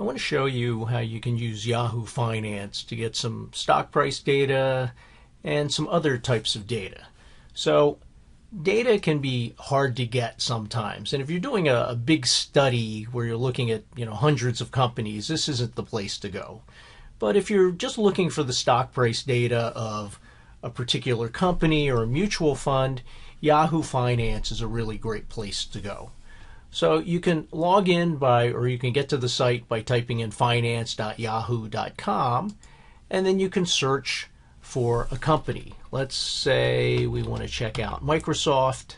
I want to show you how you can use Yahoo Finance to get some stock price data and some other types of data. So data can be hard to get sometimes, and if you're doing a big study where you're looking at hundreds of companies, this isn't the place to go. But if you're just looking for the stock price data of a particular company or a mutual fund, Yahoo Finance is a really great place to go. So you can log in or you can get to the site by typing in finance.yahoo.com, and then you can search for a company. Let's say we want to check out Microsoft.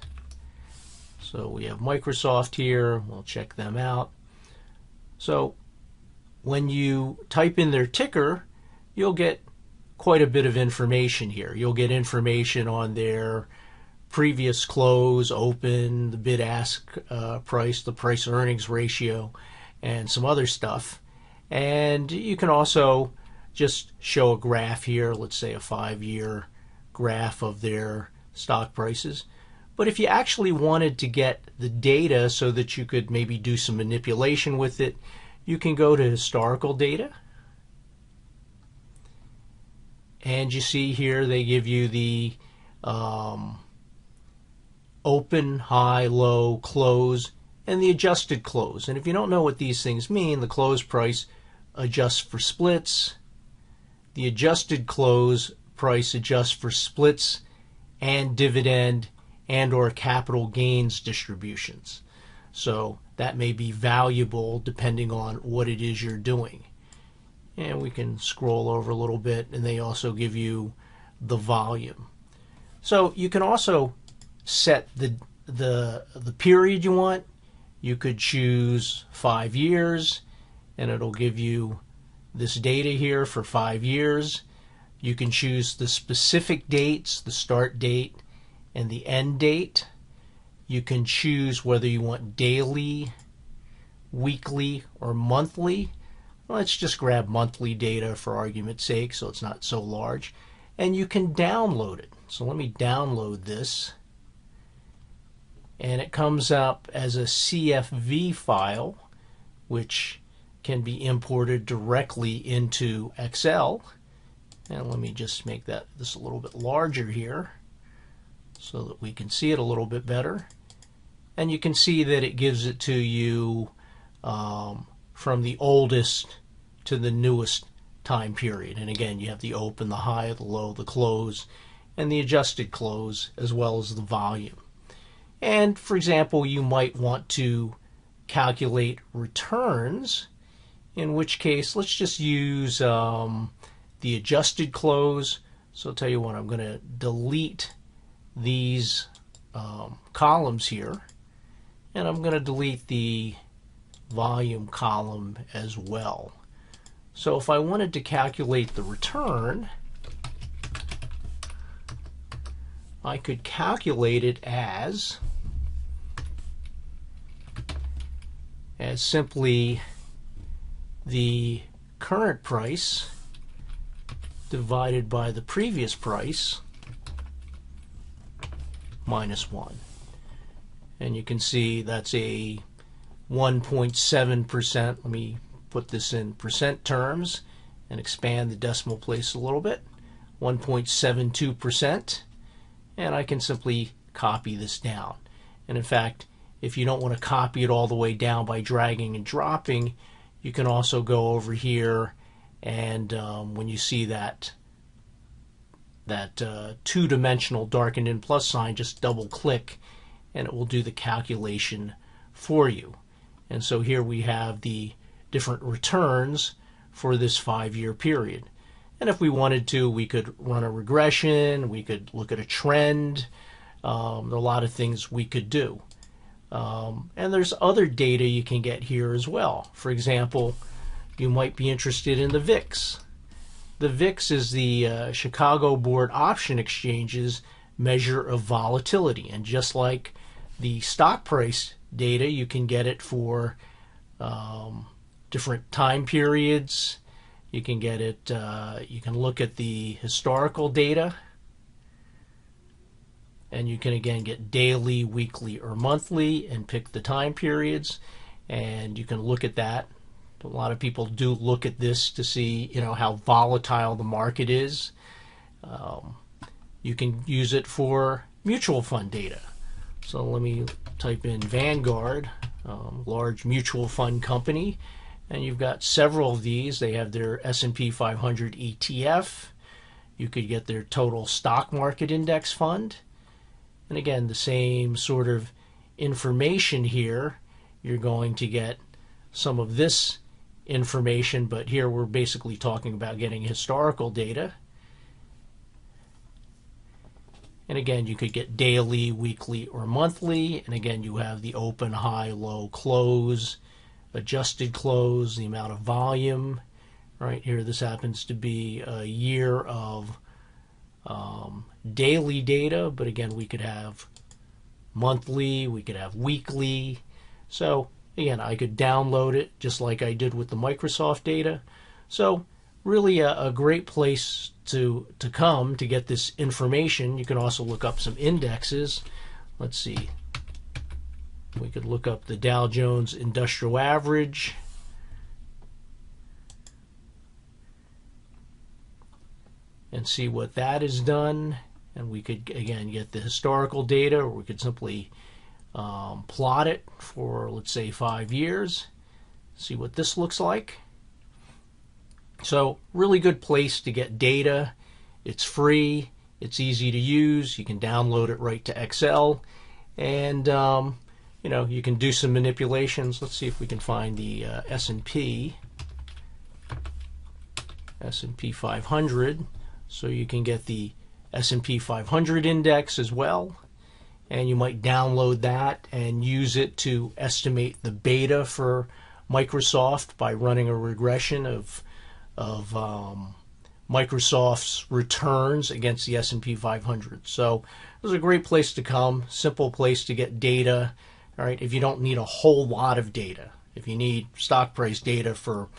So we have Microsoft here. We'll check them out. So when you type in their ticker, you'll get quite a bit of information here. You'll get information on their previous close, open, the bid-ask price, the price-earnings ratio, and some other stuff. And you can also just show a graph here, let's say a 5-year graph of their stock prices. But if you actually wanted to get the data so that you could maybe do some manipulation with it, you can go to historical data. And you see here they give you the open, high, low, close, and the adjusted close. And if you don't know what these things mean, the close price adjusts for splits. The adjusted close price adjusts for splits and dividend and or capital gains distributions. So that may be valuable depending on what it is you're doing. And we can scroll over a little bit, and they also give you the volume. So you can also set the period you want. You could choose 5 years, and it'll give you this data here for 5 years. You can choose the specific dates, the start date and the end date. You can choose whether you want daily, weekly, or monthly. Let's just grab monthly data for argument's sake so it's not so large. And you can download it. So let me download this. And it comes up as a CSV file, which can be imported directly into Excel. And let me just make this a little bit larger here so that we can see it a little bit better. And you can see that it gives it to you from the oldest to the newest time period. And again, you have the open, the high, the low, the close, and the adjusted close, as well as the volume. And for example, you might want to calculate returns, in which case let's just use the adjusted close. So I'll tell you what, I'm going to delete these columns here, and I'm going to delete the volume column as well. So if I wanted to calculate the return, I could calculate it as simply the current price divided by the previous price minus 1. And you can see that's a 1.7%. Let me put this in percent terms and expand the decimal place a little bit. 1.72%. And I can simply copy this down. And in fact, if you don't want to copy it all the way down by dragging and dropping, you can also go over here, and when you see that two-dimensional darkened in plus sign, just double click and it will do the calculation for you. And so here we have the different returns for this 5-year period. And if we wanted to, we could run a regression, we could look at a trend. There are a lot of things we could do. And there's other data you can get here as well. For example, you might be interested in the VIX. The VIX is the Chicago Board Option Exchange's measure of volatility. And just like the stock price data, you can get it for different time periods. You can get it, you can look at the historical data, and you can again get daily, weekly, or monthly and pick the time periods, and you can look at that A lot of people do look at this to see, how volatile the market is. You can use it for mutual fund data. So let me type in Vanguard, large mutual fund company, and you've got several of these. They have their S&P 500 ETF. You could get their total stock market index fund. And again, the same sort of information here. You're going to get some of this information, but here we're basically talking about getting historical data. And again, you could get daily, weekly, or monthly. And again, you have the open, high, low, close, adjusted close, the amount of volume. Right here, this happens to be a year of daily data, but again, we could have monthly, we could have weekly. So again, I could download it just like I did with the Microsoft data. So really a great place to come to get this information. You can also look up some indexes. Let's see. We could look up the Dow Jones Industrial Average. And see what that has done. And we could, again, get the historical data, or we could simply plot it for, let's say, 5 years. See what this looks like. So really good place to get data. It's free. It's easy to use. You can download it right to Excel. And, you can do some manipulations. Let's see if we can find the S&P 500. So you can get the S&P 500 index as well. And you might download that and use it to estimate the beta for Microsoft by running a regression of Microsoft's returns against the S&P 500. So this is a great place to come, simple place to get data. All right, if you don't need a whole lot of data, if you need stock price data for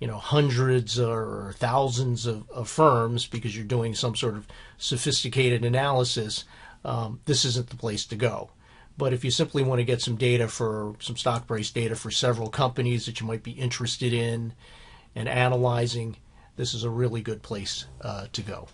hundreds or thousands of firms because you're doing some sort of sophisticated analysis, this isn't the place to go. But if you simply want to get some data for some stock price data for several companies that you might be interested in and analyzing, this is a really good place to go.